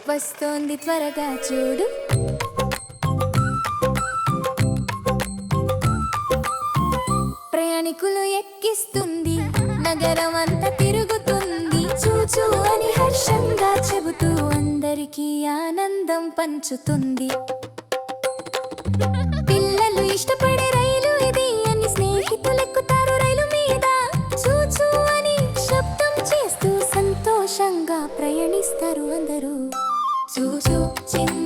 వస్తోంది త్వరగా చూడు. ప్రయాణికులు ఎక్కిస్తుంది, నగరం అంతా తిరుగుతుంది. చూచూ అని హర్షంగా చెబుతూ అందరికీ ఆనందం పంచుతుంది. పిల్లలు ఇష్టపడే రైలు ఇది అని స్నేహితులు ఎక్కుతారు రైలు మీద. చూచూ అని శబ్దం చేస్తూ సంతోషంగా ప్రయాణిస్తారు అందరూ. చూచూ చిన్న